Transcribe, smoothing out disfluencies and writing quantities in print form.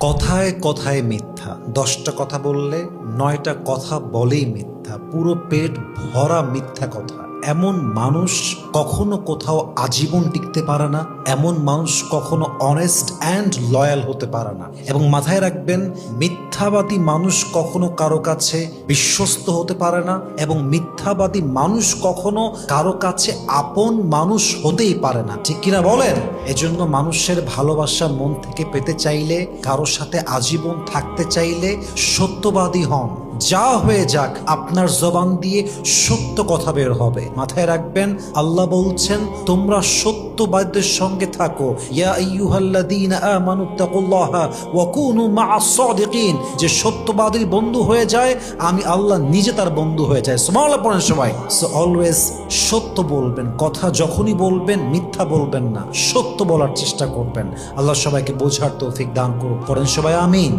কথায় কথায় মিথ্যা। 10টা কথা বললে 9টা কথা বলেই মিথ্যা, পুরো পেট ভরা মিথ্যা কথা। এমন মানুষ কখনো কোথাও আজীবন টিকতে পারে না, এমন মানুষ কখনো অনেস্ট অ্যান্ড লয়াল হতে পারে না। এবং মাথায় রাখবেন, মিথ্যাবাদী মানুষ কখনো কারো কাছে বিশ্বস্ত হতে পারে না, এবং মিথ্যাবাদী মানুষ কখনো কারো কাছে আপন মানুষ হতেই পারে না। ঠিক কিনা বলেন? এজন্য মানুষের ভালোবাসা মন থেকে পেতে চাইলে, কারোর সাথে আজীবন থাকতে চাইলে সত্যবাদী হন। যা হয়ে যাক, আপনার জবান দিয়ে সত্য কথা বের হবে। মাথায় রাখবেন, আল্লাহ বলছেন, তোমরা সত্যবাদীদের সঙ্গে থাকো। ইয়া আইয়ুহাল্লাযীনা আমানুত্তাকুল্লাহা ওয়া কুনু মা'আস সাদিকিন। যে সত্যবাদীর বন্ধু হয়ে যায়, আমি আল্লাহ নিজে তার বন্ধু হয়ে যায়। সুবহানাল্লাহ পড়েন সবাই। সো অলওয়েজ সত্য বলবেন, কথা যখনই বলবেন মিথ্যা বলবেন না, সত্য বলার চেষ্টা করবেন। আল্লাহ সবাইকে বোঝার তৌফিক দান করুন। পড়েন সবাই আমিন।